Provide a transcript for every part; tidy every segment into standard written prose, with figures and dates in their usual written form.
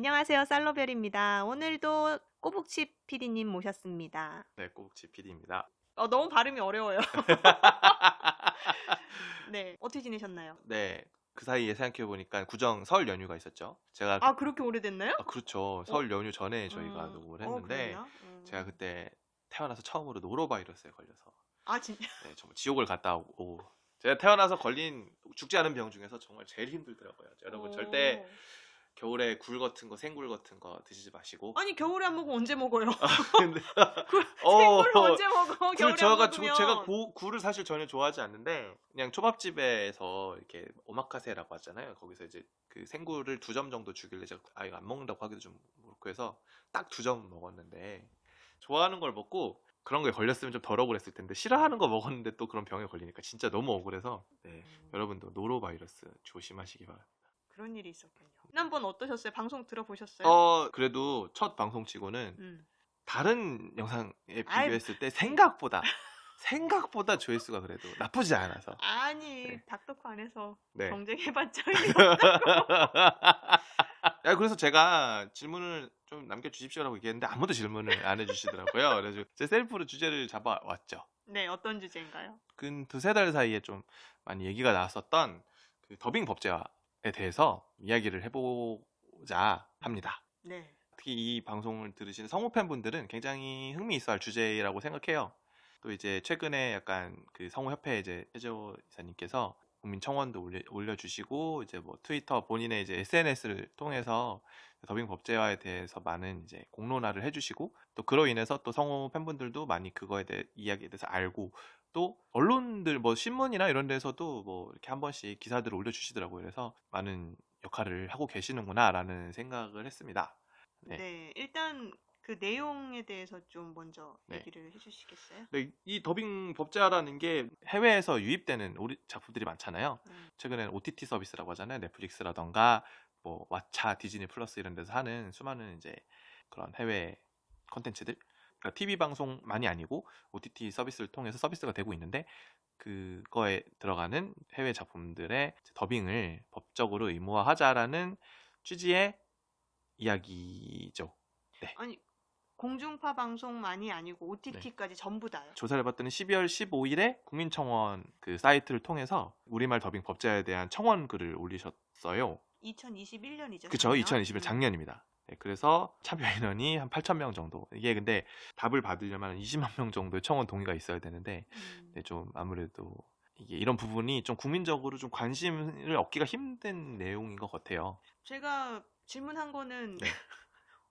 안녕하세요. 살로별입니다. 오늘도 꼬북치 PD님 모셨습니다. 네, 꼬북치 PD입니다. 너무 발음이 어려워요. 네, 어떻게 지내셨나요? 네, 그 사이에 생각해보니까 구정 설 연휴가 있었죠. 제가 아, 그렇게 오래됐나요? 그렇죠. 어, 설 연휴 전에 저희가 녹음을 했는데 그랬나? 제가 그때 태어나서 처음으로 노로바이러스에 걸려서 아, 진짜? 네, 정말 지옥을 갔다 오고 제가 태어나서 걸린 죽지 않은 병 중에서 정말 제일 힘들더라고요. 여러분 절대 겨울에 굴 같은 거, 생굴 같은 거 드시지 마시고. 아니, 겨울에 안 먹으면 언제 먹어요? 근데 생굴을 언제 먹어? 겨울에 안 제가 먹으면. 굴을 사실 전혀 좋아하지 않는데 그냥 초밥집에서 이렇게 오마카세라고 하잖아요. 거기서 이제 그 생굴을 2점 정도 주길래 제가 이거 안 먹는다고 하기도 좀 그렇고 해서 딱 2점 먹었는데 좋아하는 걸 먹고 그런 거에 걸렸으면 좀 덜 억울했을 텐데 싫어하는 거 먹었는데 또 그런 병에 걸리니까 진짜 너무 억울해서 네, 여러분도 노로바이러스 조심하시기 바랍니다. 그런 일이 있었군요. 지난번 어떠셨어요? 방송 들어보셨어요? 그래도 첫 방송치고는 음. 다른 영상에 아이, 비교했을 때 생각보다 조회수가 그래도 나쁘지 않아서. 아니, 네. 닥터코 안에서 네. 경쟁해봤자 야, 그래서 제가 질문을 좀 남겨주십시오라고 얘기했는데 아무도 질문을 안 해주시더라고요. 그래서 제 셀프로 주제를 잡아왔죠. 네, 어떤 주제인가요? 근 2-3달 사이에 좀 많이 얘기가 나왔었던 그 더빙 법제화에 대해서 이야기를 해보자 합니다. 네. 특히 이 방송을 들으시는 성우 팬분들은 굉장히 흥미있어할 주제라고 생각해요. 또 이제 최근에 약간 그 성우협회 이제 최재호 이사님께서 국민청원도 올려주시고 이제 뭐 트위터 본인의 이제 SNS를 통해서 더빙 법제화에 대해서 많은 이제 공론화를 해주시고 또 그로 인해서 또 성우 팬분들도 많이 그거에 대해 이야기에 대해서 알고 또 언론들 뭐 신문이나 이런 데서도 뭐 이렇게 한 번씩 기사들을 올려주시더라고요. 그래서 많은 역할을 하고 계시는구나라는 생각을 했습니다. 네. 네, 일단 그 내용에 대해서 좀 먼저 네. 얘기를 해주시겠어요? 네, 이 더빙 법제화라는 게 해외에서 유입되는 우리 작품들이 많잖아요. 최근에는 OTT 서비스라고 하잖아요. 넷플릭스라던가 뭐 왓챠, 디즈니 플러스 이런 데서 하는 수많은 이제 그런 해외 컨텐츠들. 그러니까 TV 방송만이 아니고 OTT 서비스를 통해서 서비스가 되고 있는데 그거에 들어가는 해외 작품들의 더빙을 법적으로 의무화하자라는 취지의 이야기죠. 네. 아니, 공중파 방송만이 아니고 OTT까지 전부 다요? 조사를 해봤더니 12월 15일에 국민청원 그 사이트를 통해서 우리말 더빙 법제화에 대한 청원 글을 올리셨어요. 2021년이죠. 그쵸, 2021 작년입니다. 네, 그래서 참여 인원이 한 8,000명 정도. 이게 근데 답을 받으려면 20만 명 정도의 청원 동의가 있어야 되는데 네, 좀 아무래도 이게 이런 부분이 좀 국민적으로 좀 관심을 얻기가 힘든 내용인 것 같아요. 제가 질문한 거는 네.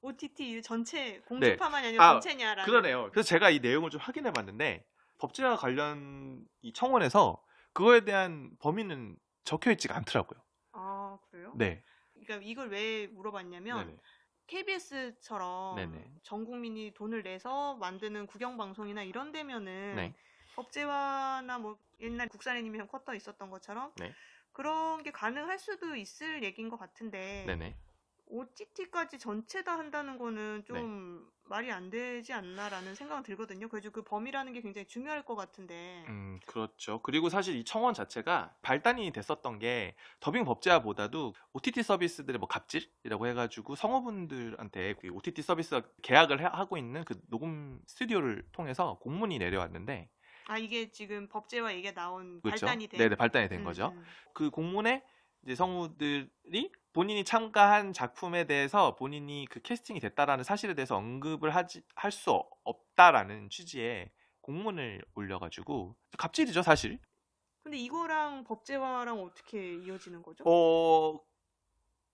OTT 전체 공중파만이 아니라 전체냐라는. 그러네요. 그래서 제가 이 내용을 좀 확인해 봤는데 법제화 관련 이 청원에서 그거에 대한 범위는 적혀 있지가 않더라고요. 아, 그래요? 네. 그러니까 이걸 왜 물어봤냐면 네네. KBS처럼 네네. 전 국민이 돈을 내서 만드는 국영방송이나 이런 데면은 네. 법제화나 뭐 옛날 국산 애니메이션 쿼터 있었던 것처럼 네. 그런 게 가능할 수도 있을 얘기인 것 같은데 네네. OTT까지 전체 다 한다는 거는 좀 말이 안 되지 않나라는 생각은 들거든요. 그래서 그 범위라는 게 굉장히 중요할 것 같은데. 그렇죠. 그리고 사실 이 청원 자체가 발단이 됐었던 게 더빙 법제화보다도 OTT 서비스들의 뭐 갑질이라고 해가지고 성우분들한테 그 OTT 서비스가 계약을 하고 있는 그 녹음 스튜디오를 통해서 공문이 내려왔는데 아, 이게 지금 법제화 얘기가 나온 그렇죠? 발단이 된. 네네, 발단이 된 거죠. 그 공문에 이제 성우들이 본인이 참가한 작품에 대해서 본인이 그 캐스팅이 됐다라는 사실에 대해서 언급을 할 수 없다라는 취지의 공문을 올려가지고 갑질이죠, 사실. 근데 이거랑 법제화랑 어떻게 이어지는 거죠?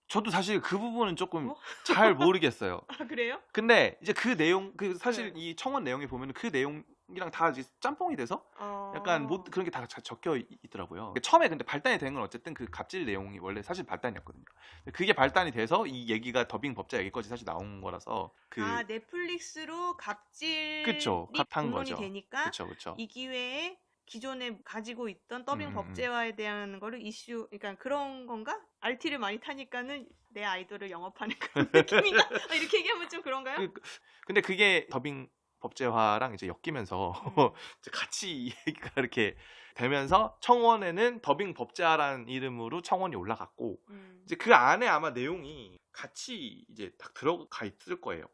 저도 사실 그 부분은 조금 잘 모르겠어요. 아, 그래요? 근데 이제 그 내용, 사실 이 청원 내용에 보면 그 내용이랑 다 이제 짬뽕이 돼서 약간 뭐 그런 게 다 적혀 있더라고요. 처음에 근데 발단이 된 건 어쨌든 그 갑질 내용이 원래 사실 발단이었거든요. 그게 발단이 돼서 이 얘기가 더빙 법제 얘기까지 사실 나온 거라서 넷플릭스로 갑질이 그쵸, 한 공론이 거죠. 되니까 그쵸. 이 기회에 기존에 가지고 있던 더빙 법제화에 대한 거를 그러니까 그런 건가? RT를 많이 타니까는 내 아이돌을 영업하는 그런 느낌인가? 이렇게 얘기하면 좀 그런가요? 근데 그게 더빙 법제화랑 이제 엮이면서 이제 같이 이 얘기가 이렇게 되면서 청원에는 더빙 법제화라는 이름으로 청원이 올라갔고 이제 그 안에 아마 내용이 같이 이제 딱 들어가 있을 거예요.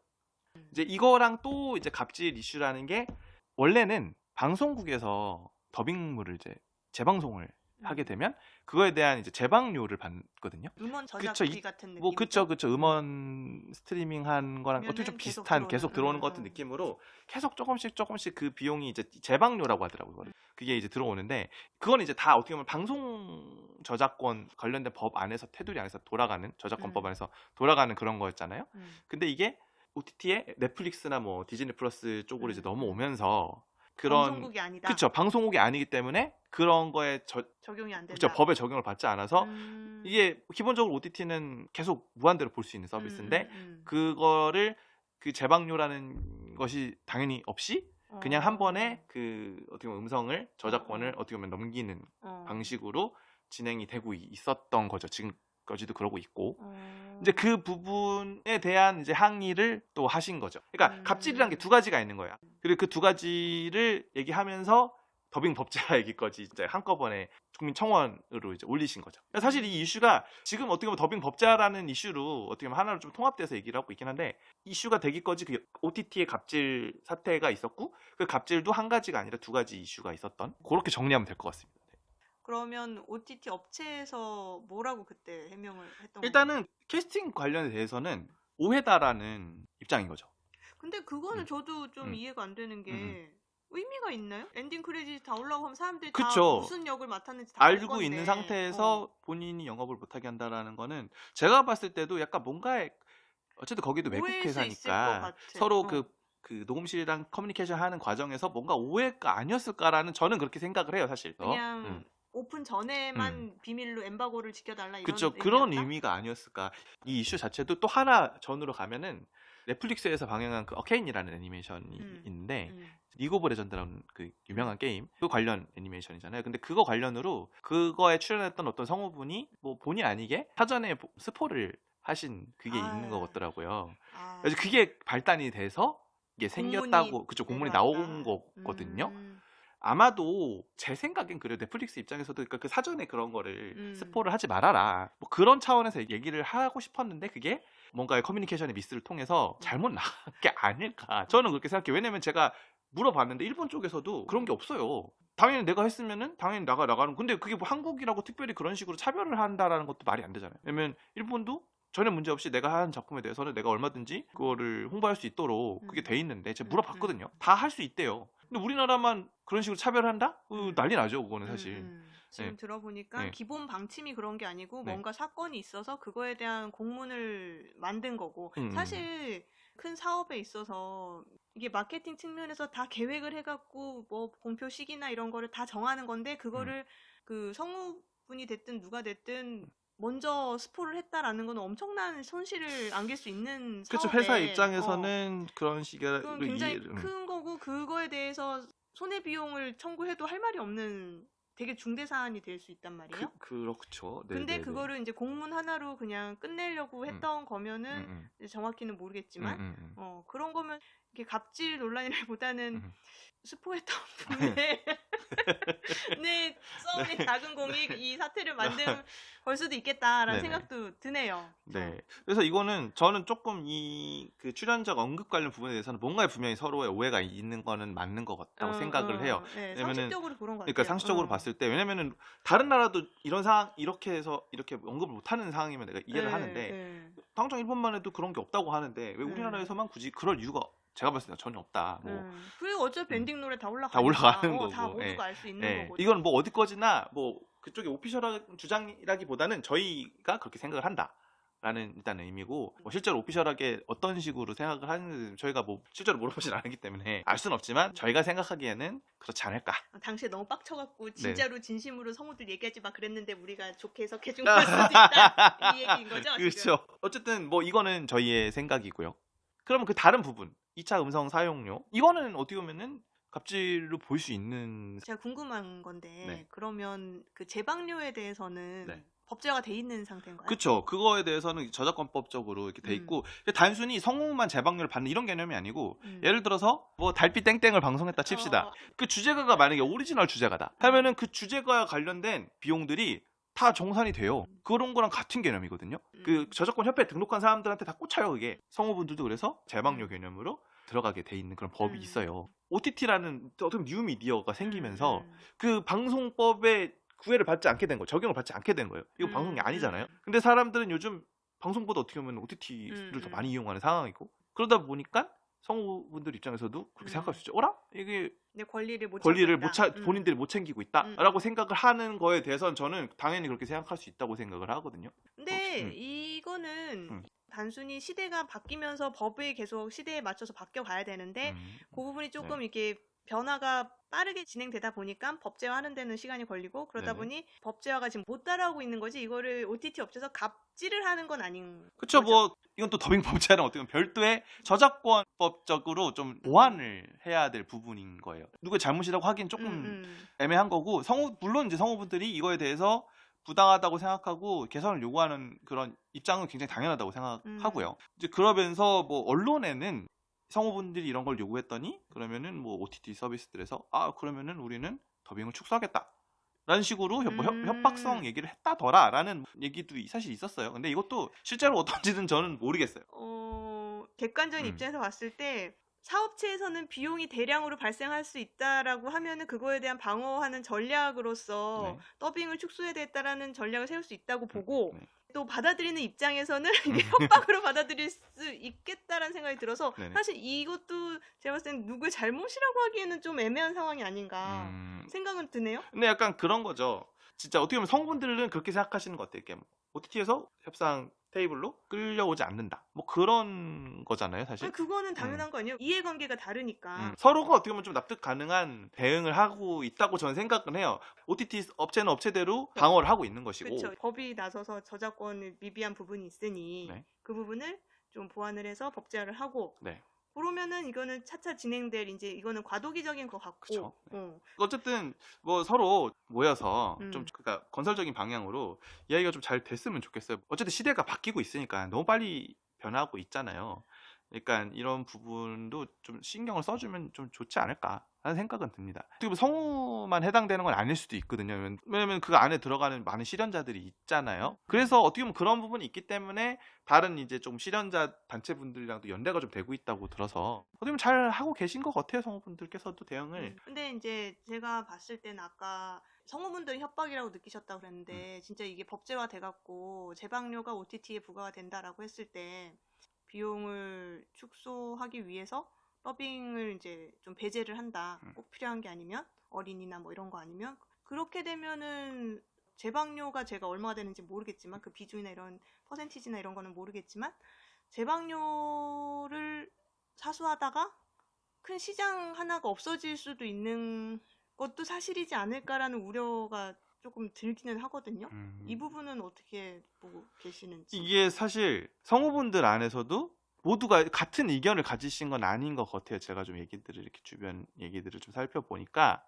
이제 이거랑 또 이제 갑질 이슈라는 게 원래는 방송국에서 더빙물을 이제 재방송을 하게 되면 그거에 대한 이제 제방료를 받거든요. 음원 그쵸, 저작비 같은 느낌. 뭐 그쵸. 음원 스트리밍 한 거랑 어떻게 좀 비슷한 계속 들어오는 것 같은 느낌으로 계속 조금씩 그 비용이 이제 제방료라고 하더라고요. 그게 이제 들어오는데 그건 이제 다 어떻게 보면 방송 저작권 관련된 법 안에서 테두리 안에서 돌아가는 저작권법 안에서 돌아가는 그런 거였잖아요. 근데 이게 OTT에 넷플릭스나 뭐 디즈니 플러스 쪽으로 이제 넘어오면서 그런 방송국이 아니다. 그쵸, 방송국이 아니기 때문에 그런 거에 적용이 안 된다. 그쵸, 법에 적용을 받지 않아서 이게 기본적으로 OTT는 계속 무한대로 볼 수 있는 서비스인데 그거를 그 재방료라는 것이 당연히 없이 그냥 한 번에 그 어떻게 보면 음성을 저작권을 어떻게 보면 넘기는 방식으로 진행이 되고 있었던 거죠. 지금까지도 그러고 있고 이제 그 부분에 대한 이제 항의를 또 하신 거죠. 그러니까 갑질이란 게 두 가지가 있는 거야. 그리고 그 두 가지를 얘기하면서 더빙 법제화 얘기까지 이제 한꺼번에 국민청원으로 이제 올리신 거죠. 사실 이 이슈가 지금 어떻게 보면 더빙 법제화라는 이슈로 어떻게 보면 하나로 좀 통합돼서 얘기를 하고 있긴 한데 이슈가 되기까지 그 OTT의 갑질 사태가 있었고 그 갑질도 한 가지가 아니라 두 가지 이슈가 있었던 그렇게 정리하면 될 것 같습니다. 그러면 OTT 업체에서 뭐라고 그때 해명을 했던 일단은 건가요? 캐스팅 관련에 대해서는 오해다라는 입장인 거죠. 근데 그거는 저도 좀 이해가 안 되는 게 의미가 있나요? 엔딩 크레딧 다 올라오고 하면 사람들이 다 그쵸. 무슨 역을 맡았는지 다 알 알고 건데. 있는 상태에서 본인이 영업을 못하게 한다라는 거는 제가 봤을 때도 약간 뭔가에 어쨌든 거기도 외국 오해일 수 있을 것 회사니까 같아. 서로 그 녹음실이랑 커뮤니케이션 하는 과정에서 뭔가 오해가 아니었을까라는 저는 그렇게 생각을 해요, 사실. 그냥 오픈 전에만 비밀로 엠바고를 지켜달라 이런 그쵸. 의미였다? 그런 의미가 아니었을까. 이 이슈 자체도 또 하나 전으로 가면은 넷플릭스에서 방영한 그 어케인이라는 애니메이션이 있는데 리그 오브 레전드라는 그 유명한 게임 그 관련 애니메이션이잖아요. 근데 그거 관련으로 그거에 출연했던 어떤 성우분이 뭐 본의 아니게 사전에 스포를 하신 그게 있는 것 같더라고요. 그래서 그게 발단이 돼서 이게 생겼다고 그쪽 공문이 나온 거거든요. 아마도 제 생각엔 그래요. 넷플릭스 입장에서도 그러니까 그 사전에 그런 거를 스포를 하지 말아라. 뭐 그런 차원에서 얘기를 하고 싶었는데 그게 뭔가의 커뮤니케이션의 미스를 통해서 잘못 나간 게 아닐까. 저는 그렇게 생각해요. 왜냐면 제가 물어봤는데 일본 쪽에서도 그런 게 없어요. 당연히 내가 했으면은 당연히 나가는. 근데 그게 뭐 한국이라고 특별히 그런 식으로 차별을 한다라는 것도 말이 안 되잖아요. 왜냐면 일본도 전혀 문제 없이 내가 한 작품에 대해서는 내가 얼마든지 그거를 홍보할 수 있도록 그게 돼 있는데 제가 물어봤거든요. 다 할 수 있대요. 근데 우리나라만 그런 식으로 차별한다? 난리 나죠, 그거는 사실. 지금 들어보니까 기본 방침이 그런 게 아니고 뭔가 사건이 있어서 그거에 대한 공문을 만든 거고 사실 큰 사업에 있어서 이게 마케팅 측면에서 다 계획을 해갖고 뭐 공표 시기나 이런 거를 다 정하는 건데 그거를 그 성우분이 됐든 누가 됐든 먼저 스포를 했다라는 건 엄청난 손실을 안길 수 있는 그렇죠. 사업에 회사 입장에서는 그런 식의 그건 굉장히 큰 거고 그거에 대해서 손해비용을 청구해도 할 말이 없는 되게 중대 사안이 될 수 있단 말이에요. 그렇죠. 네, 근데 네, 그거를 이제 공문 하나로 그냥 끝내려고 했던 거면은 이제 정확히는 모르겠지만 그런 거면 이게 갑질 논란이라기보다는 스포했던 분의 네, 썸의 작은 공이 이 사태를 만든 걸 수도 있겠다라는 생각도 드네요. 네. 그래서 이거는 저는 조금 이 그 출연자 언급 관련 부분에 대해서는 뭔가 분명히 서로의 오해가 있는 거는 맞는 것 같다고 생각을 해요. 네, 왜냐면은 상식적으로 그런 것 같아요. 그러니까 상식적으로 봤을 때 왜냐면은 다른 나라도 이런 상황 이렇게 해서 이렇게 언급을 못하는 상황이면 내가 이해를 하는데 당장 일본만 해도 그런 게 없다고 하는데 왜 우리나라에서만 굳이 그럴 이유가 제가 봤을 때 전혀 없다. 뭐 그리고 어차피 엔딩 노래 다 올라가니까. 다 올라가는 거고. 다 모두가 알 수 있는 거고. 이건 뭐 어디 거지나 뭐 그쪽의 오피셜한 주장이라기보다는 저희가 그렇게 생각을 한다라는 일단 의미고 뭐 실제로 오피셜하게 어떤 식으로 생각을 하는지 저희가 뭐 실제로 물어보진 않았기 때문에 알 수는 없지만 저희가 생각하기에는 그렇지 않을까. 당시에 너무 빡쳐갖고 진짜로 진심으로 성우들 얘기하지 마 그랬는데 우리가 좋게 해석해준 걸 수도 있다. 이 얘기인 거죠? 그렇죠. 지금? 어쨌든 뭐 이거는 저희의 생각이고요. 그러면 그 다른 부분 2차 음성 사용료 이거는 어떻게 보면은 갑질로 볼 수 있는 제가 궁금한 건데 그러면 그 재방료에 대해서는 법제화가 돼 있는 상태인가요? 그렇죠. 그거에 대해서는 저작권법적으로 이렇게 돼 있고 단순히 성우만 재방료를 받는 이런 개념이 아니고 예를 들어서 뭐 달빛 땡땡을 방송했다 칩시다. 그 주제가가 만약에 오리지널 주제가다 하면은 그 주제가와 관련된 비용들이 다 정산이 돼요. 그런 거랑 같은 개념이거든요. 그 저작권 협회에 등록한 사람들한테 다 꽂혀요. 그게 성우분들도 그래서 재방료 개념으로 들어가게 돼 있는 그런 법이 있어요. OTT라는 어떤 뉴 미디어가 생기면서 그 방송법에 구애를 받지 않게 된 거예요. 적용을 받지 않게 된 거예요. 이거 방송이 아니잖아요. 근데 사람들은 요즘 방송보다 어떻게 보면 OTT를 더 많이 이용하는 상황이고, 그러다 보니까 성우분들 입장에서도 그렇게 생각할 수 있죠. 어라? 이게 내 권리를 못 본인들이 못 챙기고 있다라고 생각을 하는 거에 대해서는 저는 당연히 그렇게 생각할 수 있다고 생각을 하거든요. 근데 이거는 단순히 시대가 바뀌면서 법이 계속 시대에 맞춰서 바뀌어 가야 되는데 그 부분이 조금 이게 변화가 빠르게 진행되다 보니까 법제화하는 데는 시간이 걸리고 그러다 보니 법제화가 지금 못 따라오고 있는 거지 이거를 OTT 업체에서 갑질을 하는 건 아닌 그쵸. 거죠. 뭐 이건 또 더빙 법제랑 어떻게 보면 별도의 저작권법적으로 좀 보완을 해야 될 부분인 거예요. 누구의 잘못이라고 하긴 조금 애매한 거고, 물론 이제 성우분들이 이거에 대해서 부당하다고 생각하고 개선을 요구하는 그런 입장은 굉장히 당연하다고 생각하고요. 이제 그러면서 뭐 언론에는 성우분들이 이런 걸 요구했더니 그러면은 뭐 OTT 서비스들에서 그러면은 우리는 더빙을 축소하겠다 라는 식으로 협박성 얘기를 했다더라라는 얘기도 사실 있었어요. 근데 이것도 실제로 어떤지는 저는 모르겠어요. 객관적인 입장에서 봤을 때 사업체에서는 비용이 대량으로 발생할 수 있다라고 하면은 그거에 대한 방어하는 전략으로서 더빙을 축소해야 되겠다라는 전략을 세울 수 있다고 보고 또 받아들이는 입장에서는 이게 협박으로 받아들일 수 있겠다라는 생각이 들어서 사실 이것도 제가 봤을 땐 누구의 잘못이라고 하기에는 좀 애매한 상황이 아닌가 생각은 드네요. 근데 약간 그런 거죠. 진짜 어떻게 보면 성분들은 그렇게 생각하시는 것 같아요. 이렇게 OTT에서 협상 테이블로 끌려오지 않는다. 뭐 그런 거잖아요, 사실. 그거는 당연한 거 아니에요? 이해관계가 다르니까. 서로가 어떻게 보면 좀 납득 가능한 대응을 하고 있다고 저는 생각은 해요. OTT 업체는 업체대로 방어를 하고 있는 것이고. 그렇죠. 법이 나서서 저작권을 미비한 부분이 있으니 그 부분을 좀 보완을 해서 법제화를 하고 그러면은 이거는 차차 진행될 이제 이거는 과도기적인 것 같고. 그쵸. 어쨌든 뭐 서로 모여서 좀 그러니까 건설적인 방향으로 이야기가 좀 잘 됐으면 좋겠어요. 어쨌든 시대가 바뀌고 있으니까 너무 빨리 변하고 있잖아요. 그러니까 이런 부분도 좀 신경을 써주면 좀 좋지 않을까 하는 생각은 듭니다. 어떻게 보면 성우만 해당되는 건 아닐 수도 있거든요. 왜냐면 그 안에 들어가는 많은 실현자들이 있잖아요. 그래서 어떻게 보면 그런 부분이 있기 때문에 다른 이제 좀 실현자 단체분들이랑도 연대가 좀 되고 있다고 들어서 어떻게 보면 잘 하고 계신 것 같아요. 성우분들께서도 대응을. 근데 이제 제가 봤을 때는 아까 성우분들 협박이라고 느끼셨다고 그랬는데 진짜 이게 법제화 돼갖고 재방료가 OTT에 부과가 된다라고 했을 때 비용을 축소하기 위해서 더빙을 이제 좀 배제를 한다. 꼭 필요한 게 아니면 어린이나 뭐 이런 거 아니면 그렇게 되면은 재방료가 제가 얼마가 되는지 모르겠지만 그 비중이나 이런 퍼센티지나 이런 거는 모르겠지만 재방료를 사수하다가 큰 시장 하나가 없어질 수도 있는 것도 사실이지 않을까라는 우려가 조금 들기는 하거든요. 이 부분은 어떻게 보고 계시는지. 이게 사실 성우분들 안에서도 모두가 같은 의견을 가지신 건 아닌 것 같아요. 제가 좀 이렇게 주변 얘기들을 좀 살펴보니까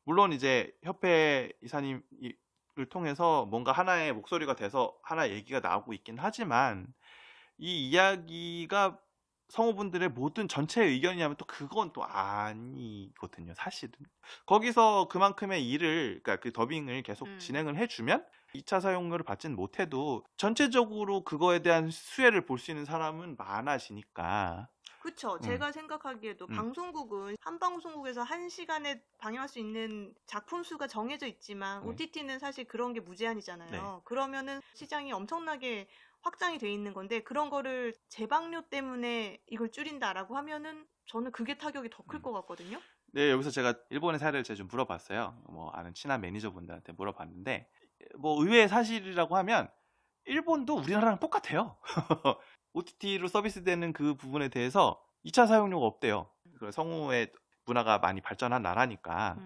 물론 이제 협회 이사님을 통해서 뭔가 하나의 목소리가 돼서 하나의 얘기가 나오고 있긴 하지만 이 이야기가 성우분들의 모든 전체 의견이냐면 또 그건 또 아니거든요, 사실은. 거기서 그만큼의 일을, 그러니까 그 더빙을 계속 진행을 해주면 2차 사용료를 받지는 못해도 전체적으로 그거에 대한 수혜를 볼 수 있는 사람은 많아지니까. 그쵸. 제가 생각하기에도 방송국은 한 방송국에서 1시간에 방영할 수 있는 작품 수가 정해져 있지만 OTT는 사실 그런 게 무제한이잖아요. 그러면은 시장이 엄청나게 확장이 돼 있는 건데 그런 거를 재방료 때문에 이걸 줄인다라고 하면은 저는 그게 타격이 더 클 것 같거든요. 네, 여기서 제가 일본의 사례를 제가 좀 물어봤어요. 뭐 아는 친한 매니저분들한테 물어봤는데 뭐 의외의 사실이라고 하면 일본도 우리나라랑 똑같아요. OTT로 서비스되는 그 부분에 대해서 2차 사용료가 없대요. 성우의 문화가 많이 발전한 나라니까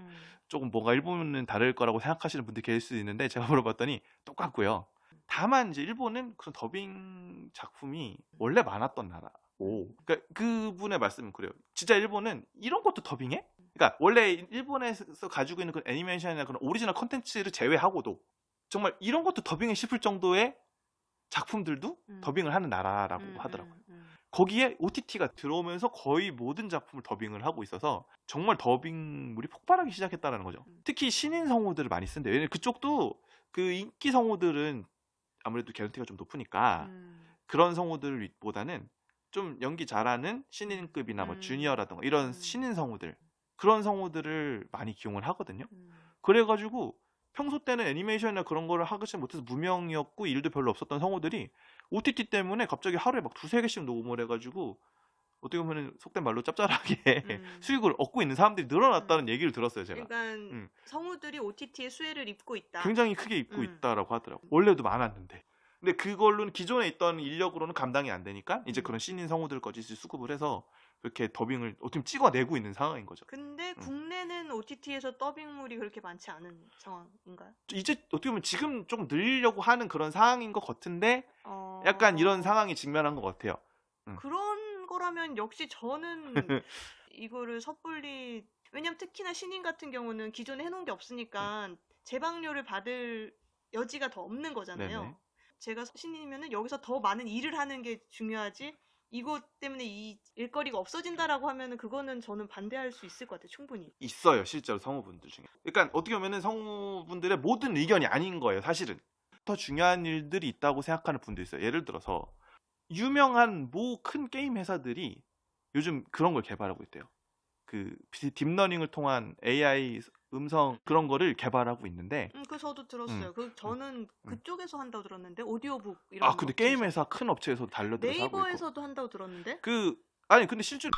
조금 뭔가 일본은 다를 거라고 생각하시는 분들 계실 수 있는데 제가 물어봤더니 똑같고요. 다만 이제 일본은 그런 더빙 작품이 원래 많았던 나라고. 그러니까 그분의 말씀은 그래요. 진짜 일본은 이런 것도 더빙해? 그러니까 원래 일본에서 가지고 있는 그 애니메이션이나 그런 오리지널 컨텐츠를 제외하고도 정말 이런 것도 더빙해 싶을 정도의 작품들도 더빙을 하는 나라라고 하더라고요. 거기에 OTT가 들어오면서 거의 모든 작품을 더빙을 하고 있어서 정말 더빙물이 폭발하기 시작했다는 거죠. 특히 신인 성우들을 많이 쓴대요. 왜냐면 그쪽도 그 인기 성우들은 아무래도 개런티가 좀 높으니까 그런 성우들보다는 좀 연기 잘하는 신인급이나 뭐 주니어라던가 이런 신인 성우들, 그런 성우들을 많이 기용을 하거든요. 그래가지고 평소 때는 애니메이션이나 그런 거를 하지 못해서 무명이었고 일도 별로 없었던 성우들이 OTT 때문에 갑자기 하루에 막 2-3개씩 녹음을 해가지고 어떻게 보면 속된 말로 짭짤하게 수익을 얻고 있는 사람들이 늘어났다는 얘기를 들었어요, 제가. 그러니까 성우들이 OTT의 수혜를 입고 있다. 굉장히 크게 입고 있다라고 하더라고. 원래도 많았는데. 근데 그걸로는 기존에 있던 인력으로는 감당이 안 되니까 이제 그런 신인 성우들까지 수급을 해서 그렇게 더빙을 어떻게 찍어내고 있는 상황인 거죠. 근데 국내는 OTT에서 더빙물이 그렇게 많지 않은 상황인가요? 이제 어떻게 보면 지금 조금 늘리려고 하는 그런 상황인 것 같은데 약간 이런 상황이 직면한 것 같아요. 그런 거라면 역시 저는 이거를 섣불리, 왜냐면 특히나 신인 같은 경우는 기존에 해놓은 게 없으니까 재방료를 받을 여지가 더 없는 거잖아요. 네네. 제가 신인이면은 여기서 더 많은 일을 하는 게 중요하지, 이것 때문에 이 일거리가 없어진다라고 하면은 그거는 저는 반대할 수 있을 것 같아요. 충분히. 있어요, 실제로 성우분들 중에. 그러니까 어떻게 보면은 성우분들의 모든 의견이 아닌 거예요, 사실은. 더 중요한 일들이 있다고 생각하는 분도 있어요. 예를 들어서 유명한 모 큰 게임 회사들이 요즘 그런 걸 개발하고 있대요. 그 딥러닝을 통한 AI 음성 그런 거를 개발하고 있는데. 그 저도 들었어요. 저는 그쪽에서 한다고 들었는데, 오디오북 이런. 근데 게임 회사 큰 업체에서 달려들어서 하고 있고. 네이버에서도 한다고 들었는데. 아니 근데 실제로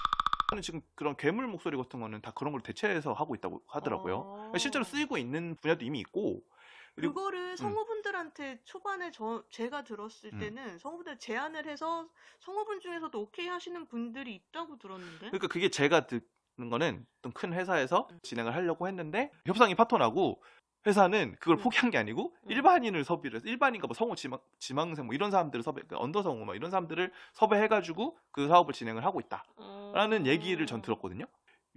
지금 그런 괴물 목소리 같은 거는 다 그런 걸 대체해서 하고 있다고 하더라고요. 실제로 쓰이고 있는 분야도 이미 있고. 그거를 성우분들한테 초반에 제가 들었을 때는 성우분들 제안을 해서 성우분 중에서도 오케이 하시는 분들이 있다고 들었는데. 그러니까 그게 제가 듣는 거는 좀 큰 회사에서 진행을 하려고 했는데 협상이 파토나고 회사는 그걸 포기한 게 아니고 일반인을 섭외를 해서, 일반인과 뭐 성우 지망생 뭐 이런 사람들을 그러니까 언더성우 뭐 이런 사람들을 섭외해가지고 그 사업을 진행을 하고 있다라는 얘기를 전 들었거든요.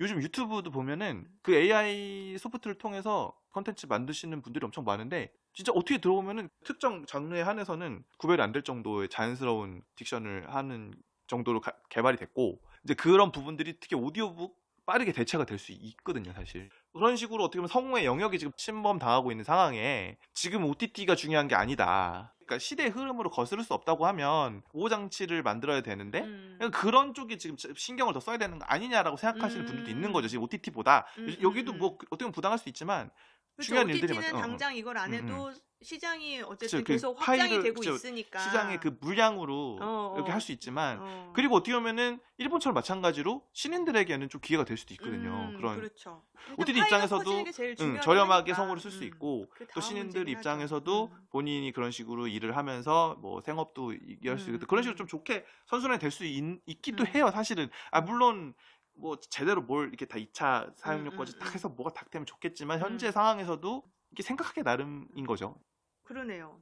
요즘 유튜브도 보면은 그 AI 소프트를 통해서 컨텐츠 만드시는 분들이 엄청 많은데 진짜 어떻게 들어보면은 특정 장르에 한해서는 구별이 안 될 정도의 자연스러운 딕션을 하는 정도로 개발이 됐고, 이제 그런 부분들이 특히 오디오북 빠르게 대체가 될 수 있거든요, 사실. 그런 식으로 어떻게 보면 성우의 영역이 지금 침범당하고 있는 상황에 지금 OTT가 중요한 게 아니다. 그러니까 시대의 흐름으로 거스를 수 없다고 하면 보호장치를 만들어야 되는데 그런 쪽이 지금 신경을 더 써야 되는 거 아니냐라고 생각하시는 분들도 있는 거죠. 지금 OTT보다. 여기도 뭐 어떻게 보면 부당할 수 있지만 그렇죠. 중요한 일들이 OTT는 당장 이걸 안 해도 시장이 어쨌든 그쵸, 계속 확장이 되고 있으니까 시장의 그 물량으로 이렇게 할 수 있지만 그리고 어떻게 보면은 일본처럼 마찬가지로 신인들에게는 좀 기회가 될 수도 있거든요. 그렇죠. OTT 입장에서도 저렴하게 성우를 쓸 수 있고 또 신인들 입장에서도 본인이 그런 식으로 일을 하면서 뭐 생업도 이해할 수 있고 그런 식으로 좀 좋게 선순환이 될 수 있기도 해요, 사실은. 물론 뭐 제대로 뭘 이렇게 다 2차 사용료까지 딱 해서 뭐가 딱 되면 좋겠지만 현재 상황에서도 이렇게 생각하기 나름인 거죠. 그러네요.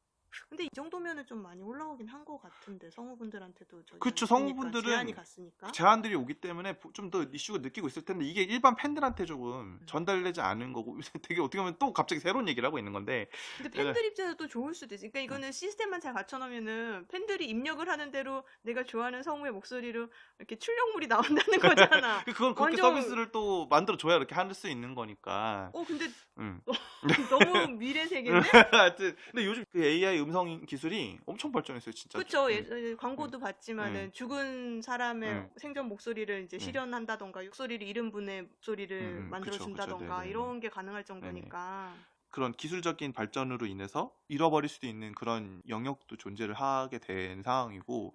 근데 이 정도면은 좀 많이 올라오긴 한 것 같은데 성우분들한테도. 그쵸, 성우분들은 제한이 갔으니까. 제한들이 오기 때문에 좀 더 이슈가 느끼고 있을 텐데 이게 일반 팬들한테 조금 전달되지 않은 거고 되게 어떻게 보면 또 갑자기 새로운 얘기를 하고 있는 건데. 근데 팬들 입장에서 또 좋을 수도 있어. 그러니까 이거는 시스템만 잘 갖춰놓으면은 팬들이 입력을 하는 대로 내가 좋아하는 성우의 목소리로 이렇게 출력물이 나온다는 거잖아. 그건 그렇게 서비스를 또 만들어줘야 이렇게 할 수 있는 거니까. 근데 너무 미래 세계인데? 하여튼 근데 요즘 그 AI 음성 기술이 엄청 발전했어요, 진짜. 그렇죠. 광고도 봤지만은 죽은 사람의 생전 목소리를 이제 실현한다던가 목소리를 잃은 분의 목소리를 만들어준다던가 이런 게 가능할 정도니까. 그런 기술적인 발전으로 인해서 잃어버릴 수도 있는 그런 영역도 존재를 하게 된 상황이고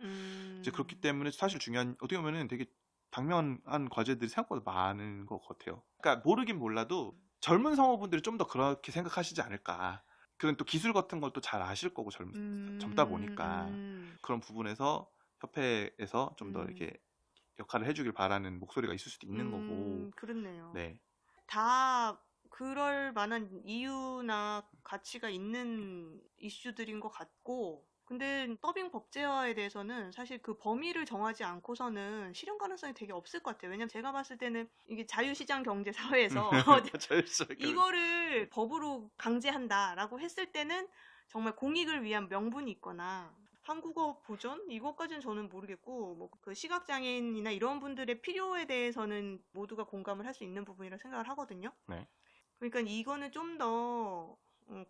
이제 그렇기 때문에 사실 중요한, 어떻게 보면은 되게 당면한 과제들이 생각보다 많은 것 같아요. 그러니까 모르긴 몰라도 젊은 성우분들이 좀 더 그렇게 생각하시지 않을까. 그런 또 기술 같은 걸 또 잘 아실 거고 젊다 보니까 그런 부분에서 협회에서 좀 더 이렇게 역할을 해주길 바라는 목소리가 있을 수도 있는 거고. 그렇네요. 네. 다 그럴 만한 이유나 가치가 있는 이슈들인 것 같고, 근데 더빙 법제화에 대해서는 사실 그 범위를 정하지 않고서는 실현 가능성이 되게 없을 것 같아요. 왜냐면 제가 봤을 때는 이게 자유시장 경제 사회에서 이거를 법으로 강제한다라고 했을 때는 정말 공익을 위한 명분이 있거나 한국어 보존? 이것까지는 저는 모르겠고, 뭐 그 시각장애인이나 이런 분들의 필요에 대해서는 모두가 공감을 할 수 있는 부분이라 생각을 하거든요. 네. 그러니까 이거는 좀 더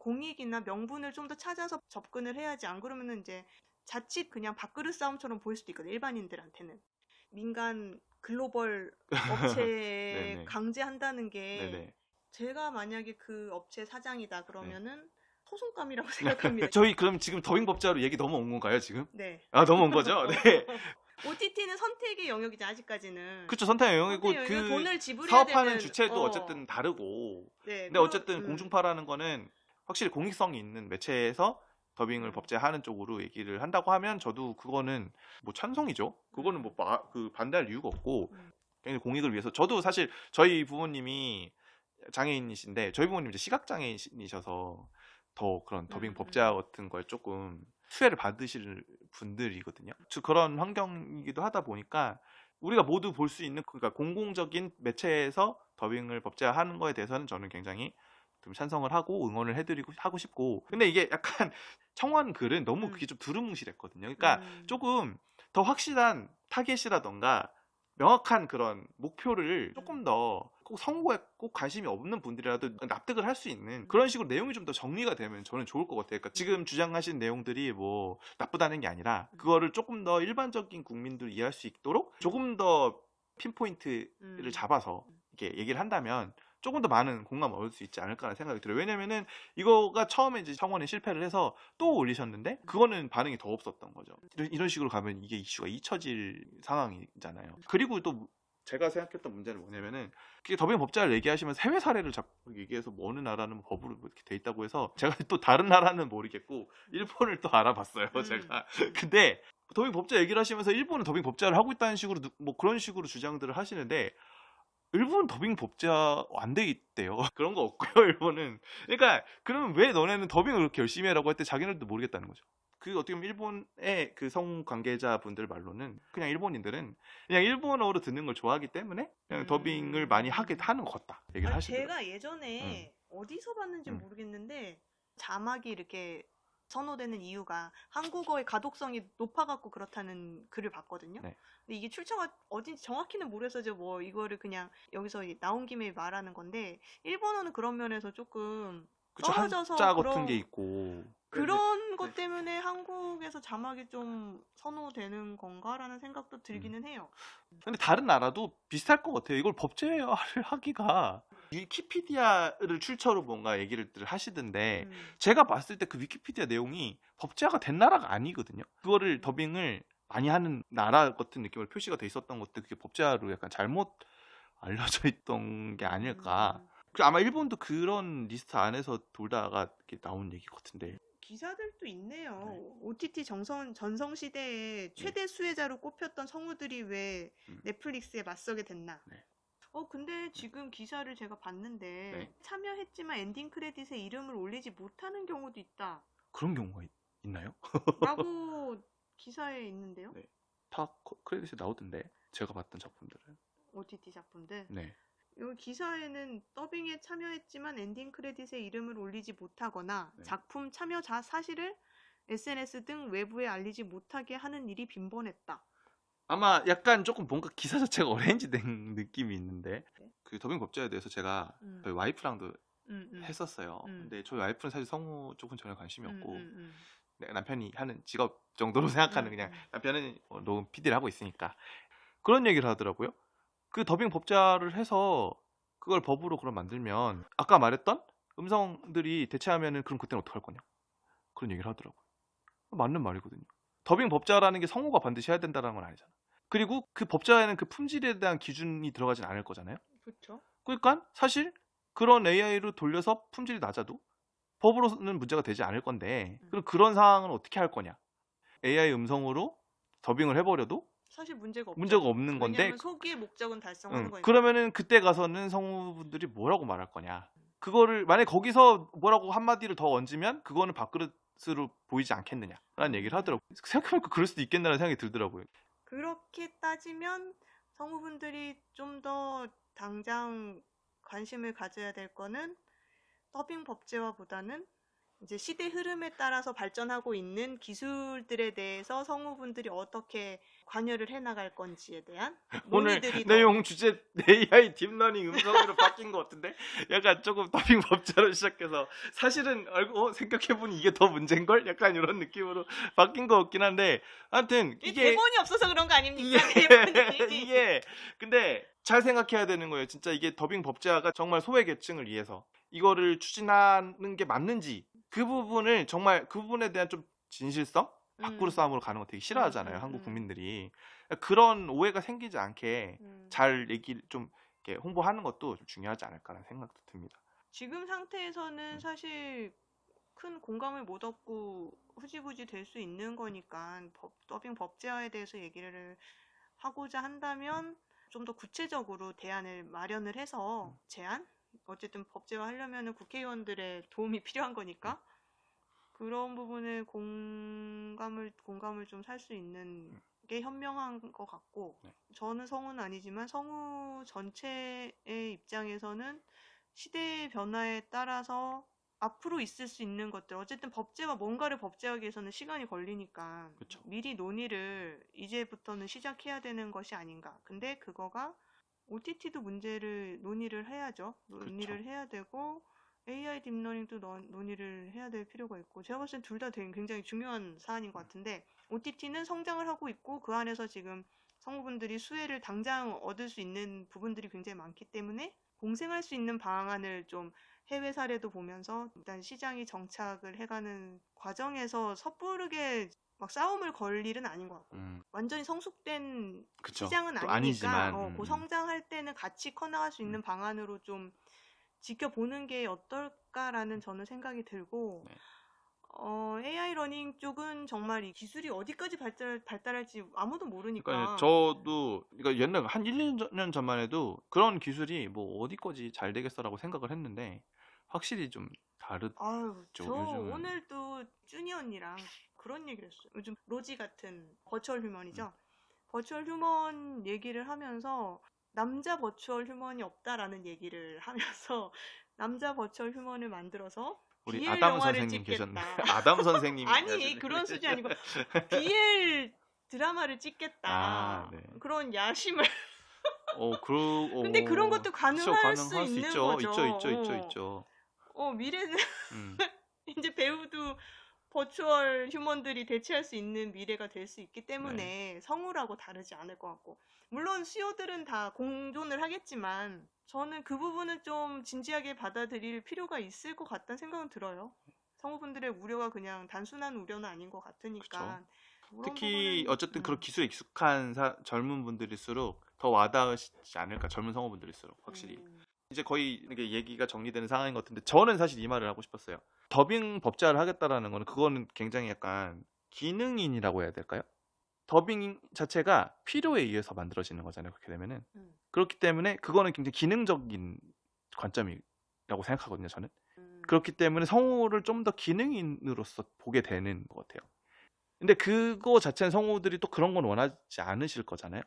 공익이나 명분을 좀 더 찾아서 접근을 해야지. 안 그러면은 이제 자칫 그냥 밥그릇 싸움처럼 보일 수도 있거든, 일반인들한테는. 민간 글로벌 업체에 네네. 강제한다는 게 네네. 제가 만약에 그 업체 사장이다 그러면은 소송감이라고 생각합니다. 저희 그럼 지금 더빙 법자로 얘기 넘어온 건가요, 지금? 네. 아, 넘어온 거죠? 네. OTT는 선택의 영역이지, 아직까지는. 그쵸, 선택의 영역이고, 선택의 영역, 돈을 지불해야 사업하는 되는, 주체도 어쨌든 다르고. 네, 근데 어쨌든 공중파라는 거는 확실히 공익성이 있는 매체에서 더빙을 음. 법제하는 쪽으로 얘기를 한다고 하면 저도 그거는 뭐 찬성이죠. 그거는 뭐 반대할 이유가 없고, 굉장히 공익을 위해서. 저도 사실 저희 부모님이 장애인이신데, 저희 부모님 이제 시각장애인이셔서 더 그런 더빙 법제화 같은 걸 조금 수혜를 받으실 분들이거든요. 그런 환경이기도 하다 보니까 우리가 모두 볼 수 있는, 그러니까 공공적인 매체에서 더빙을 법제화하는 거에 대해서는 저는 굉장히 좀 찬성을 하고 응원을 해드리고 하고 싶고. 근데 이게 약간 청원 글은 너무 그게 좀 두루뭉실했거든요. 그러니까 조금 더 확실한 타겟이라던가 명확한 그런 목표를 조금 더 꼭 선거에 꼭 관심이 없는 분들이라도 납득을 할 수 있는 그런 식으로 내용이 좀 더 정리가 되면 저는 좋을 것 같아요. 그러니까 지금 주장하신 내용들이 뭐 나쁘다는 게 아니라 그거를 조금 더 일반적인 국민들 이해할 수 있도록 조금 더 핀포인트를 잡아서 이렇게 얘기를 한다면 조금 더 많은 공감을 얻을 수 있지 않을까라는 생각이 들어요. 왜냐면은 이거가 처음에 이제 청원에 실패를 해서 또 올리셨는데 그거는 반응이 더 없었던 거죠. 이런 식으로 가면 이게 이슈가 잊혀질 상황이잖아요. 그리고 또 제가 생각했던 문제는 뭐냐면은 더빙 법제를 얘기하시면서 해외 사례를 자꾸 얘기해서 뭐 어느 나라는 법으로 이렇게 돼 있다고 해서 제가 또 다른 나라는 모르겠고 일본을 또 알아봤어요. 제가. 근데 더빙 법제 얘기를 하시면서 일본은 더빙 법제를 하고 있다는 식으로 뭐 그런 식으로 주장들을 하시는데 일본 더빙 법제화 안 돼 있대요. 그런 거 없고요, 일본은. 그러니까 그러면 왜 너네는 더빙을 그렇게 열심히 해라고 했대 자기네들도 모르겠다는 거죠. 그 어떻게 보면 일본의 그 성 관계자분들 말로는 그냥 일본인들은 그냥 일본어로 듣는 걸 좋아하기 때문에 그냥 더빙을 많이 하는 것 같다 얘기를 하시더라고요. 제가 예전에 어디서 봤는지 모르겠는데 자막이 이렇게 선호되는 이유가 한국어의 가독성이 높아갖고 그렇다는 글을 봤거든요. 네. 근데 이게 출처가 어딘지 정확히는 모르겠어요. 뭐 이거를 그냥 여기서 나온 김에 말하는 건데 일본어는 그런 면에서 조금 그쵸, 떨어져서 한자 같은 게 있고 그런 것 때문에 한국에서 자막이 좀 선호되는 건가라는 생각도 들기는 해요. 근데 다른 나라도 비슷할 것 같아요. 이걸 법제화를 하기가 위키피디아를 출처로 뭔가 얘기를 하시던데 제가 봤을 때 그 위키피디아 내용이 법제화가 된 나라가 아니거든요. 그거를 더빙을 많이 하는 나라 같은 느낌으로 표시가 돼 있었던 것도 그게 법제화로 약간 잘못 알려져 있던 게 아닐까. 아마 일본도 그런 리스트 안에서 돌다가 이렇게 나온 얘기 같은데. 기사들도 있네요. OTT 전성시대에 최대 수혜자로 꼽혔던 성우들이 왜 넷플릭스에 맞서게 됐나. 근데 지금 기사를 제가 봤는데 참여했지만 엔딩 크레딧에 이름을 올리지 못하는 경우도 있다. 그런 경우가 있나요? 라고 기사에 있는데요. 다 크레딧에 나오던데 제가 봤던 작품들은. OTT 작품들? 네. 이 기사에는 더빙에 참여했지만 엔딩 크레딧에 이름을 올리지 못하거나 작품 참여자 사실을 SNS 등 외부에 알리지 못하게 하는 일이 빈번했다. 아마 약간 조금 뭔가 기사 자체가 어레인지된 느낌이 있는데 그 더빙 법제에 대해서 제가 저희 와이프랑도 했었어요. 근데 저희 와이프는 사실 성우 쪽은 전혀 관심이 없고 남편이 하는 직업 정도로 생각하는 그냥 남편은 녹음 PD를 하고 있으니까 그런 얘기를 하더라고요. 그 더빙 법제화를 해서 그걸 법으로 그럼 만들면 아까 말했던 음성들이 대체하면은 그럼 그때는 어떡할 거냐 그런 얘기를 하더라고요. 맞는 말이거든요. 더빙 법제화라는 게 성우가 반드시 해야 된다는 건 아니잖아. 그리고 그 법제화에는 그 품질에 대한 기준이 들어가진 않을 거잖아요. 그렇죠. 그러니까 사실 그런 AI로 돌려서 품질이 낮아도 법으로는 문제가 되지 않을 건데 그럼 그런 상황은 어떻게 할 거냐. AI 음성으로 더빙을 해버려도 사실 문제가 없는 건데 왜냐하면 소기의 목적은 달성하는 거니까. 그러면은 그때 가서는 성우분들이 뭐라고 말할 거냐. 그거를 만약에 거기서 뭐라고 한마디를 더 얹으면 그거는 밥그릇으로 보이지 않겠느냐라는 얘기를 하더라고요. 생각해보니까 그럴 수도 있겠다는 생각이 들더라고요. 그렇게 따지면 성우분들이 좀 더 당장 관심을 가져야 될 거는 더빙 법제화보다는 이제 시대 흐름에 따라서 발전하고 있는 기술들에 대해서 성우분들이 어떻게 관여를 해나갈 건지에 대한 오늘 논의들이 내용 주제 AI 딥러닝 음성으로 바뀐 것 같은데 약간 조금 더빙 법자로 시작해서 사실은 생각해보니 이게 더 문제인걸? 약간 이런 느낌으로 바뀐 것 같긴 한데 하여튼 이 이게 대본이 없어서 그런 거 아닙니까? 대본이. 이게 근데 잘 생각해야 되는 거예요. 진짜 이게 더빙 법제화가 정말 소외계층을 위해서 이거를 추진하는 게 맞는지 그 부분을 정말 그 부분에 대한 좀 진실성? 밖으로 싸움으로 가는 거 되게 싫어하잖아요. 한국 국민들이. 그런 오해가 생기지 않게 잘 얘기를 좀 이렇게 홍보하는 것도 좀 중요하지 않을까라는 생각도 듭니다. 지금 상태에서는 사실 큰 공감을 못 얻고 흐지부지 될 수 있는 거니까 더빙 법제화에 대해서 얘기를 하고자 한다면 좀 더 구체적으로 대안을 마련을 해서 제안? 어쨌든 법제화 하려면 국회의원들의 도움이 필요한 거니까 그런 부분에 공감을 좀 살 수 있는 게 현명한 것 같고 저는 성우는 아니지만 성우 전체의 입장에서는 시대의 변화에 따라서 앞으로 있을 수 있는 것들 어쨌든 뭔가를 법제하기 위해서는 시간이 걸리니까 그쵸. 미리 논의를 이제부터는 시작해야 되는 것이 아닌가. 근데 그거가 OTT도 논의를 해야죠. 논의를 해야 되고 AI 딥러닝도 논의를 해야 될 필요가 있고 제가 봤을 땐 둘 다 굉장히 중요한 사안인 것 같은데 OTT는 성장을 하고 있고 그 안에서 지금 성우분들이 수혜를 당장 얻을 수 있는 부분들이 굉장히 많기 때문에 공생할 수 있는 방안을 좀 해외 사례도 보면서 일단 시장이 정착을 해가는 과정에서 섣부르게 막 싸움을 걸 일은 아닌 것 같고 완전히 성숙된 그쵸. 시장은 또 아니니까 아니지만, 그 성장할 때는 같이 커나갈 수 있는 방안으로 좀 지켜보는 게 어떨까라는 저는 생각이 들고 네. AI 러닝 쪽은 정말 이 기술이 어디까지 발달할지 아무도 모르니까. 그러니까 저도 옛날 한 1, 2년 전만 해도 그런 기술이 뭐 어디 거지 잘 되겠어라고 생각을 했는데 확실히 좀 다르죠. 아유, 저 요즘은. 오늘도 쭈니 언니랑 그런 얘기를 했어요. 요즘 로지 같은 버추얼 휴먼이죠. 버추얼 휴먼 얘기를 하면서 남자 버추얼 휴먼이 없다라는 얘기를 하면서 남자 버추얼 휴먼을 만들어서 우리 BL 아담 영화를 선생님 계셨네. 찍겠다. 아담 선생님이 아니 그런 수준이 아니고 BL 드라마를 찍겠다. 네. 그런 야심을. 근데 근데 그런 것도 가능할 수 가능할 수 있는 있죠. 거죠. 있죠. 미래는 음. 이제 배우도 버추얼 휴먼들이 대체할 수 있는 미래가 될 수 있기 때문에 성우라고 다르지 않을 것 같고 물론 수요들은 다 공존을 하겠지만 저는 그 부분은 좀 진지하게 받아들일 필요가 있을 것 같다는 생각은 들어요. 성우분들의 우려가 그냥 단순한 우려는 아닌 것 같으니까 특히 부분은, 어쨌든 그런 기술에 익숙한 젊은 분들일수록 더 와닿으시지 않을까. 젊은 성우분들일수록 확실히. 이제 거의 이게 얘기가 정리되는 상황인 것 같은데 저는 사실 이 말을 하고 싶었어요. 더빙 법제화를 하겠다라는 거는 그거는 굉장히 약간 기능인이라고 해야 될까요? 더빙 자체가 필요에 의해서 만들어지는 거잖아요. 그렇게 되면은 그렇기 때문에 그거는 굉장히 기능적인 관점이라고 생각하거든요. 저는 그렇기 때문에 성우를 좀 더 기능인으로서 보게 되는 것 같아요. 근데 그거 자체는 성우들이 또 그런 건 원하지 않으실 거잖아요.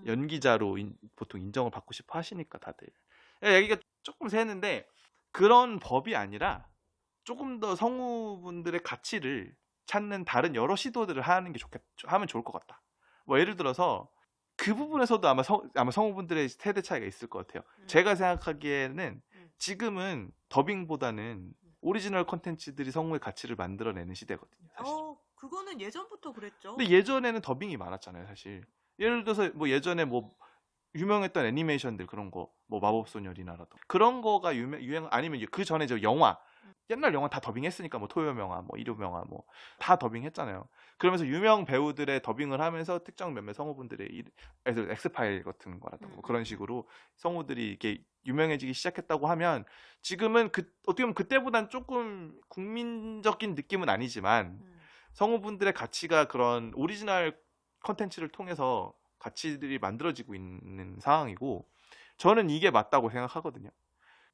연기자로 보통 인정을 받고 싶어 하시니까 다들. 얘기가 조금 새는데 그런 법이 아니라 조금 더 성우분들의 가치를 찾는 다른 여러 시도들을 하면 좋을 것 같다. 뭐 예를 들어서 그 부분에서도 아마 성우분들의 세대 차이가 있을 것 같아요. 제가 생각하기에는 지금은 더빙보다는 오리지널 콘텐츠들이 성우의 가치를 만들어내는 시대거든요. 사실. 그거는 예전부터 그랬죠. 근데 예전에는 더빙이 많았잖아요, 사실. 예를 들어서 뭐 예전에 뭐 유명했던 애니메이션들 그런 거, 뭐 마법소녀리나라도 그런 거가 유행 아니면 그 전에 저 영화 옛날 영화 다 더빙했으니까 뭐 토요명화, 뭐 일요명화 뭐 다 더빙했잖아요. 그러면서 유명 배우들의 더빙을 하면서 특정 몇몇 성우분들의 엑스파일 같은 거라든가 뭐 그런 식으로 성우들이 이렇게 유명해지기 시작했다고 하면 지금은 어떻게 보면 그때보단 조금 국민적인 느낌은 아니지만 성우분들의 가치가 그런 오리지널 컨텐츠를 통해서 가치들이 만들어지고 있는 상황이고 저는 이게 맞다고 생각하거든요.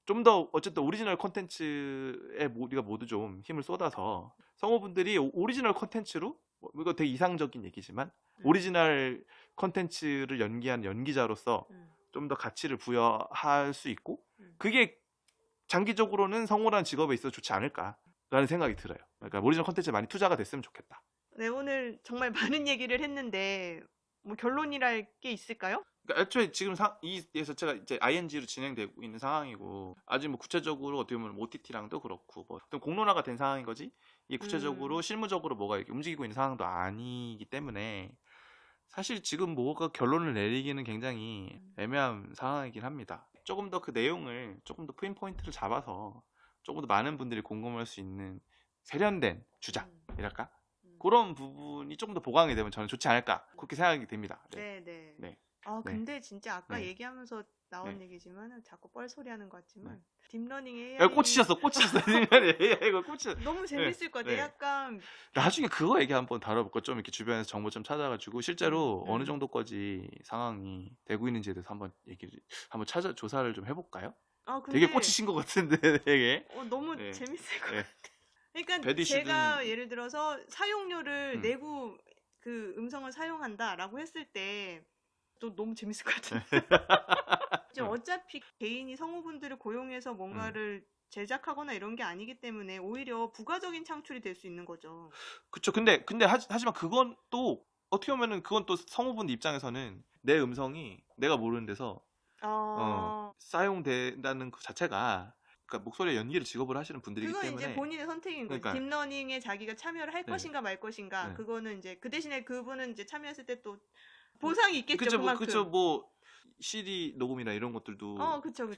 좀 더 어쨌든 오리지널 콘텐츠에 우리가 모두 좀 힘을 쏟아서 성우분들이 오리지널 콘텐츠로 이거 되게 이상적인 얘기지만 오리지널 콘텐츠를 연기한 연기자로서 좀 더 가치를 부여할 수 있고 그게 장기적으로는 성우라는 직업에 있어서 좋지 않을까. 라는 생각이 들어요. 그러니까 오리지널 콘텐츠에 많이 투자가 됐으면 좋겠다. 네, 오늘 정말 많은 얘기를 했는데 뭐 결론이랄 게 있을까요? 그러니까 애초에 지금 이 자체가 이제 ING로 진행되고 있는 상황이고 아직 뭐 구체적으로 어떻게 보면 OTT랑도 그렇고 뭐 좀 공론화가 된 상황인 거지 이게 구체적으로 실무적으로 뭐가 이렇게 움직이고 있는 상황도 아니기 때문에 사실 지금 뭐가 결론을 내리기는 굉장히 애매한 상황이긴 합니다. 조금 더 그 내용을 조금 더 포인트를 잡아서 조금 더 많은 분들이 공감할 수 있는 세련된 주장이랄까? 그런 부분이 조금 더 보강이 되면 저는 좋지 않을까 그렇게 생각이 됩니다. 네, 네. 네. 아, 네. 근데 진짜 아까 네. 얘기하면서 나온 네. 얘기지만 자꾸 뻘소리 하는 것 같지만 딥러닝 AI 야, 꽂히셨어. 이거 꽂히셨어. 너무 재밌을 것 같아. 네. 약간 나중에 그거 얘기 한번 다뤄볼까? 좀 이렇게 주변에서 정보 좀 찾아가지고 실제로 어느 정도까지 상황이 되고 있는지에 대해서 한번 얘기를 한번 조사를 좀 해볼까요? 아, 근데 되게 꽂히신 것 같은데 되게. 너무 네. 재밌을 것 네. 같아. 그러니까 배디씨는 제가 예를 들어서 사용료를 내고 그 음성을 사용한다라고 했을 때 또 너무 재밌을 것 같은데. 어차피 개인이 성우분들을 고용해서 뭔가를 제작하거나 이런 게 아니기 때문에 오히려 부가적인 창출이 될 수 있는 거죠. 그쵸. 근데 하지만 그건 또 어떻게 보면은 그건 또 성우분 입장에서는 내 음성이 내가 모르는 데서 사용된다는 그 자체가 그러니까 목소리에 연기를 직업으로 하시는 분들이기 그건 때문에 이제 본인의 선택인 거죠. 그러니까. 딥러닝에 자기가 참여를 할 것인가 말 것인가. 그거는 이제 그 대신에 그분은 이제 참여했을 때 또 보상이 있겠죠. 그쵸, 그만큼. 그쵸, 뭐 CD 녹음이나 이런 것들도 그쵸.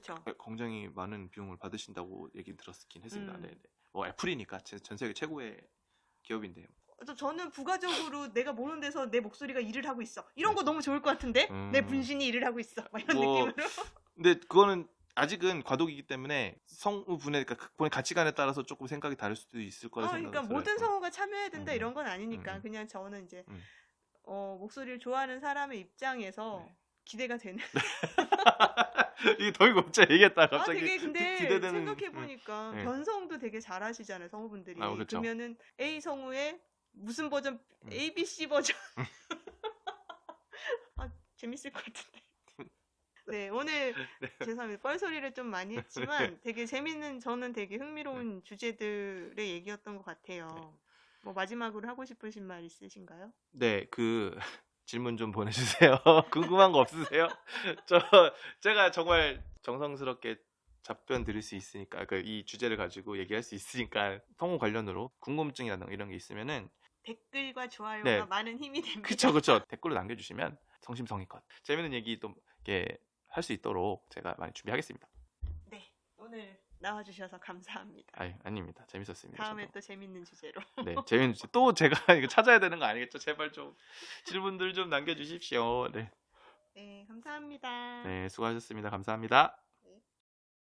굉장히 많은 비용을 받으신다고 얘기 들었긴 했습니다. 네. 뭐 애플이니까 전 세계 최고의 기업인데. 저는 부가적으로 내가 모르는 데서 내 목소리가 일을 하고 있어. 이런 거 너무 좋을 것 같은데? 내 분신이 일을 하고 있어. 막 이런 느낌으로. 근데 그거는 아직은 과도기이기 때문에 성우분의 본인 가치관에 따라서 조금 생각이 다를 수도 있을 거라 생각이 그러니까 들어요. 모든 성우가 참여해야 된다 이런 건 아니니까 그냥 저는 이제 목소리를 좋아하는 사람의 입장에서 기대가 되는. 이게 더 이거 진짜 얘기했다 갑자기. 되게 근데 기대되는. 생각해보니까 변성도 되게 잘하시잖아요 성우분들이. 그렇죠. 그러면은 A 성우의 무슨 버전 ABC 버전. 재밌을 것 같은데. 네, 오늘 죄송합니다. 뻘소리를 좀 많이 했지만 되게 재밌는, 저는 되게 흥미로운 주제들의 얘기였던 것 같아요. 뭐 마지막으로 하고 싶으신 말 있으신가요? 네, 질문 좀 보내주세요. 궁금한 거 없으세요? 제가 정말 정성스럽게 답변 드릴 수 있으니까 이 주제를 가지고 얘기할 수 있으니까 성우 관련으로 궁금증이라든가 이런 게 있으면은 댓글과 좋아요가 많은 힘이 됩니다. 그쵸. 댓글로 남겨주시면 성심성의껏 재밌는 얘기 또 이렇게 할 수 있도록 제가 많이 준비하겠습니다. 네, 오늘 나와주셔서 감사합니다. 아닙니다. 재밌었습니다. 다음에 저도. 또 재밌는 주제로. 네, 재밌는 주제. 또 제가 이거 찾아야 되는 거 아니겠죠? 제발 좀 질문들 좀 남겨주십시오. 네. 네, 감사합니다. 네, 수고하셨습니다. 감사합니다.